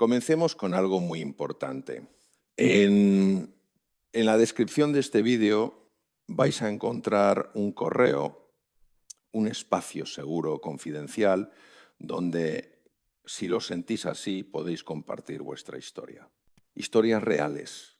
Comencemos con algo muy importante. En la descripción de este vídeo vais a encontrar un correo, un espacio seguro, confidencial, donde, si lo sentís así, podéis compartir vuestra historia. Historias reales,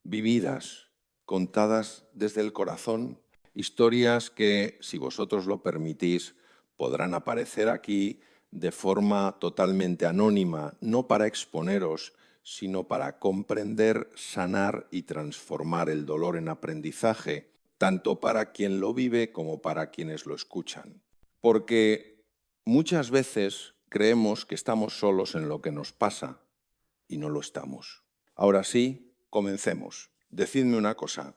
vividas, contadas desde el corazón, historias que, si vosotros lo permitís, podrán aparecer aquí de forma totalmente anónima, no para exponeros, sino para comprender, sanar y transformar el dolor en aprendizaje, tanto para quien lo vive como para quienes lo escuchan. Porque muchas veces creemos que estamos solos en lo que nos pasa y no lo estamos. Ahora sí, comencemos. Decidme una cosa,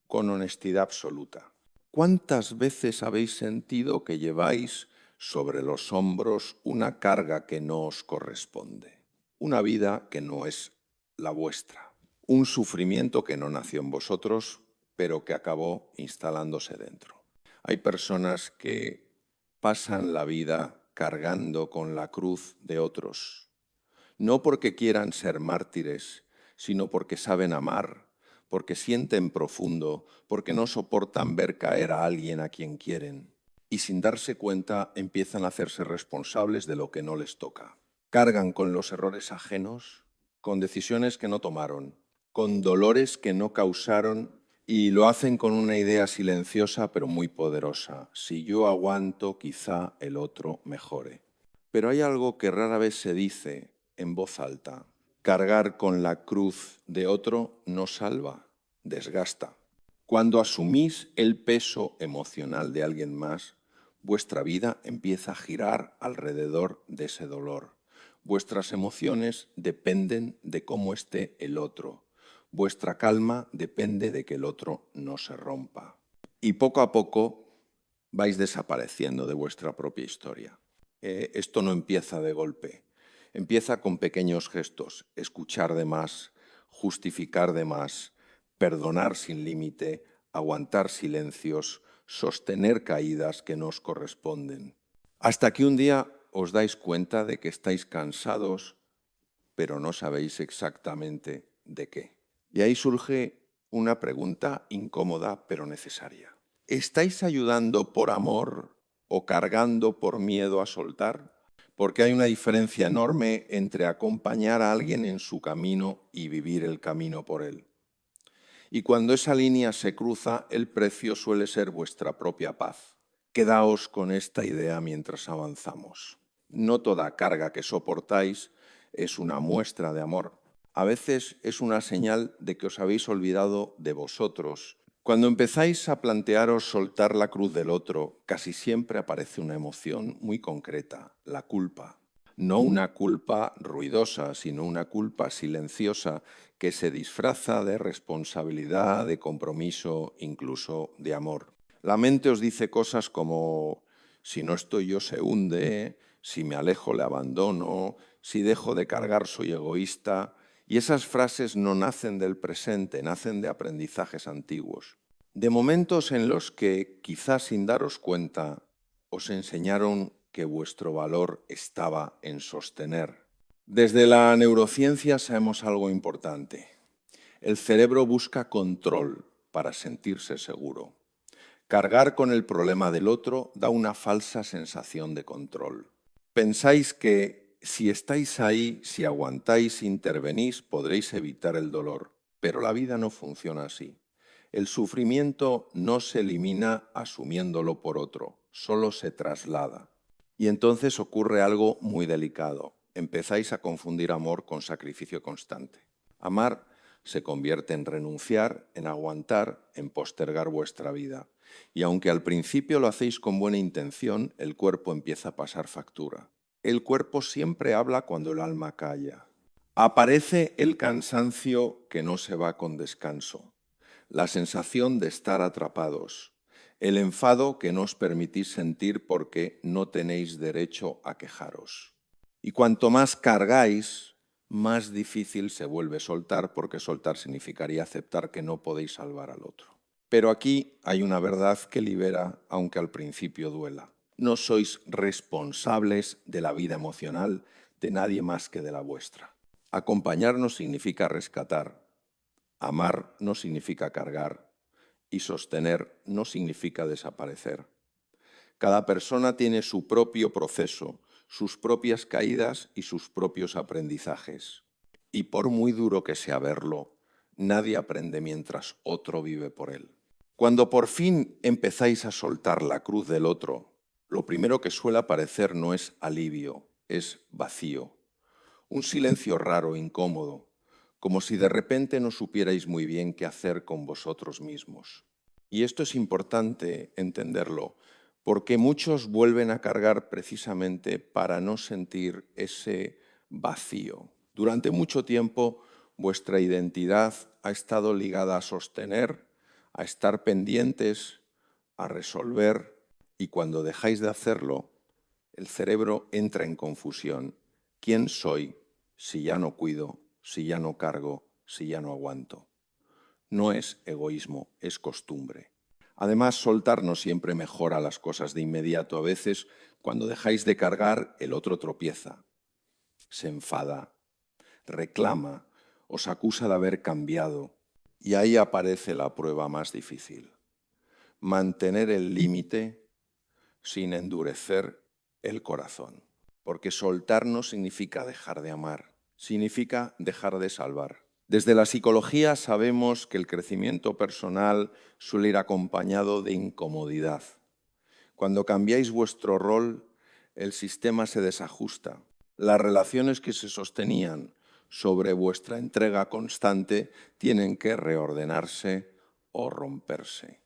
con honestidad absoluta. ¿Cuántas veces habéis sentido que lleváis sobre los hombros una carga que no os corresponde? Una vida que no es la vuestra. Un sufrimiento que no nació en vosotros, pero que acabó instalándose dentro. Hay personas que pasan la vida cargando con la cruz de otros, no porque quieran ser mártires, sino porque saben amar, porque sienten profundo, porque no soportan ver caer a alguien a quien quieren. Y sin darse cuenta empiezan a hacerse responsables de lo que no les toca. Cargan con los errores ajenos, con decisiones que no tomaron, con dolores que no causaron, y lo hacen con una idea silenciosa pero muy poderosa. Si yo aguanto, quizá el otro mejore. Pero hay algo que rara vez se dice en voz alta. Cargar con la cruz de otro no salva, desgasta. Cuando asumís el peso emocional de alguien más, vuestra vida empieza a girar alrededor de ese dolor. Vuestras emociones dependen de cómo esté el otro. Vuestra calma depende de que el otro no se rompa. Y poco a poco vais desapareciendo de vuestra propia historia. Esto no empieza de golpe. Empieza con pequeños gestos, escuchar de más, justificar de más, perdonar sin límite, aguantar silencios, sostener caídas que no os corresponden. Hasta que un día os dais cuenta de que estáis cansados, pero no sabéis exactamente de qué. Y ahí surge una pregunta incómoda pero necesaria. ¿Estáis ayudando por amor o cargando por miedo a soltar? Porque hay una diferencia enorme entre acompañar a alguien en su camino y vivir el camino por él. Y cuando esa línea se cruza, el precio suele ser vuestra propia paz. Quedaos con esta idea mientras avanzamos. No toda carga que soportáis es una muestra de amor. A veces es una señal de que os habéis olvidado de vosotros. Cuando empezáis a plantearos soltar la cruz del otro, casi siempre aparece una emoción muy concreta, la culpa. No una culpa ruidosa, sino una culpa silenciosa que se disfraza de responsabilidad, de compromiso, incluso de amor. La mente os dice cosas como: si no estoy yo se hunde, si me alejo le abandono, si dejo de cargar soy egoísta. Y esas frases no nacen del presente, nacen de aprendizajes antiguos. De momentos en los que, quizás sin daros cuenta, os enseñaron que vuestro valor estaba en sostener. Desde la neurociencia sabemos algo importante. El cerebro busca control para sentirse seguro. Cargar con el problema del otro da una falsa sensación de control. Pensáis que si estáis ahí, si aguantáis, intervenís, podréis evitar el dolor. Pero la vida no funciona así. El sufrimiento no se elimina asumiéndolo por otro, solo se traslada. Y entonces ocurre algo muy delicado. Empezáis a confundir amor con sacrificio constante. Amar se convierte en renunciar, en aguantar, en postergar vuestra vida. Y aunque al principio lo hacéis con buena intención, el cuerpo empieza a pasar factura. El cuerpo siempre habla cuando el alma calla. Aparece el cansancio que no se va con descanso, la sensación de estar atrapados, el enfado que no os permitís sentir porque no tenéis derecho a quejaros. Y cuanto más cargáis, más difícil se vuelve soltar, porque soltar significaría aceptar que no podéis salvar al otro. Pero aquí hay una verdad que libera, aunque al principio duela. No sois responsables de la vida emocional, de nadie más que de la vuestra. Acompañar no significa rescatar, amar no significa cargar y sostener no significa desaparecer. Cada persona tiene su propio proceso, sus propias caídas y sus propios aprendizajes. Y por muy duro que sea verlo, nadie aprende mientras otro vive por él. Cuando por fin empezáis a soltar la cruz del otro, lo primero que suele aparecer no es alivio, es vacío. Un silencio raro, incómodo, como si de repente no supierais muy bien qué hacer con vosotros mismos. Y esto es importante entenderlo, porque muchos vuelven a cargar precisamente para no sentir ese vacío. Durante mucho tiempo vuestra identidad ha estado ligada a sostener, a estar pendientes, a resolver, y cuando dejáis de hacerlo, el cerebro entra en confusión. ¿Quién soy si ya no cuido, si ya no cargo, si ya no aguanto? No es egoísmo, es costumbre. Además, soltar no siempre mejora las cosas de inmediato. A veces, cuando dejáis de cargar, el otro tropieza, se enfada, reclama, os acusa de haber cambiado. Y ahí aparece la prueba más difícil. Mantener el límite sin endurecer el corazón. Porque soltar no significa dejar de amar, significa dejar de salvar. Desde la psicología sabemos que el crecimiento personal suele ir acompañado de incomodidad. Cuando cambiáis vuestro rol, el sistema se desajusta. Las relaciones que se sostenían sobre vuestra entrega constante tienen que reordenarse o romperse.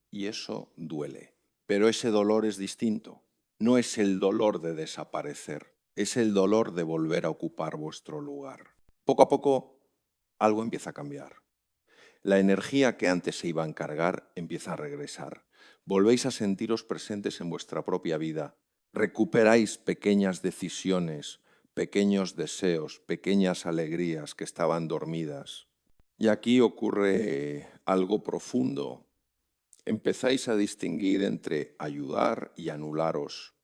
Y eso duele. Pero ese dolor es distinto. No es el dolor de desaparecer, es el dolor de volver a ocupar vuestro lugar. Poco a poco algo empieza a cambiar. La energía que antes se iba a encargar empieza a regresar. Volvéis a sentiros presentes en vuestra propia vida. Recuperáis pequeñas decisiones, pequeños deseos, pequeñas alegrías que estaban dormidas. Y aquí ocurre algo profundo. Empezáis a distinguir entre ayudar y anularos,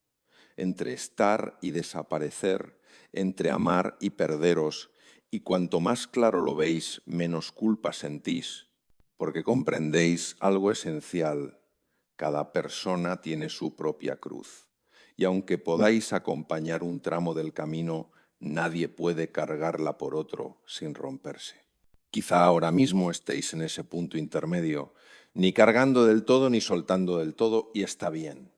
entre estar y desaparecer, entre amar y perderos, y cuanto más claro lo veis, menos culpa sentís, porque comprendéis algo esencial: cada persona tiene su propia cruz, y aunque podáis acompañar un tramo del camino, nadie puede cargarla por otro sin romperse. Quizá ahora mismo estéis en ese punto intermedio, ni cargando del todo ni soltando del todo, y está bien.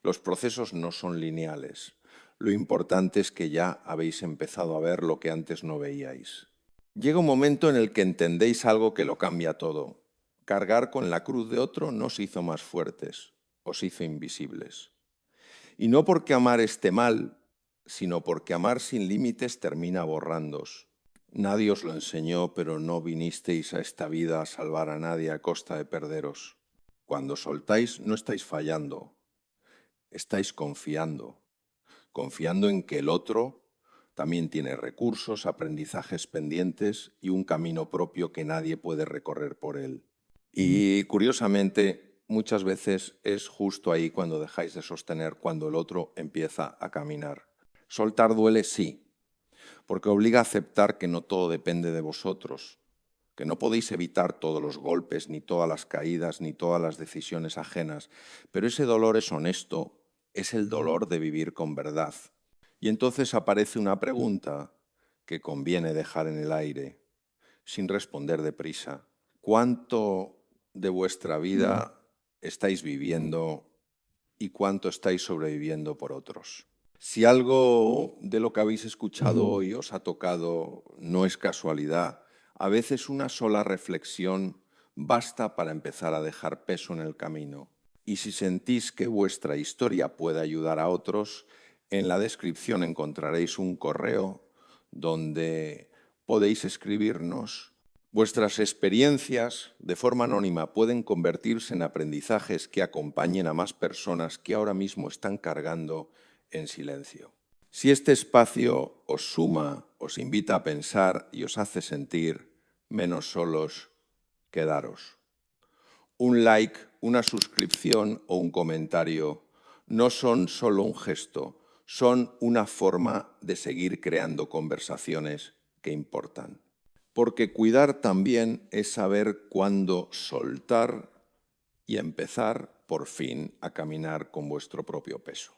Los procesos no son lineales. Lo importante es que ya habéis empezado a ver lo que antes no veíais. Llega un momento en el que entendéis algo que lo cambia todo. Cargar con la cruz de otro no os hizo más fuertes, os hizo invisibles. Y no porque amar esté mal, sino porque amar sin límites termina borrándoos. Nadie os lo enseñó, pero no vinisteis a esta vida a salvar a nadie a costa de perderos. Cuando soltáis, no estáis fallando, estáis confiando en que el otro también tiene recursos, aprendizajes pendientes y un camino propio que nadie puede recorrer por él. Y curiosamente, muchas veces es justo ahí cuando dejáis de sostener, cuando el otro empieza a caminar. Soltar duele, sí, porque obliga a aceptar que no todo depende de vosotros, que no podéis evitar todos los golpes, ni todas las caídas, ni todas las decisiones ajenas, pero ese dolor es honesto, es el dolor de vivir con verdad. Y entonces aparece una pregunta que conviene dejar en el aire, sin responder deprisa. ¿Cuánto de vuestra vida estáis viviendo y cuánto estáis sobreviviendo por otros? Si algo de lo que habéis escuchado hoy os ha tocado, no es casualidad. A veces una sola reflexión basta para empezar a dejar peso en el camino. Y si sentís que vuestra historia puede ayudar a otros, en la descripción encontraréis un correo donde podéis escribirnos. Vuestras experiencias de forma anónima pueden convertirse en aprendizajes que acompañen a más personas que ahora mismo están cargando en silencio. Si este espacio os suma, os invita a pensar y os hace sentir menos solos, quedaros. Un like, una suscripción o un comentario no son solo un gesto, son una forma de seguir creando conversaciones que importan. Porque cuidar también es saber cuándo soltar y empezar, por fin, a caminar con vuestro propio peso.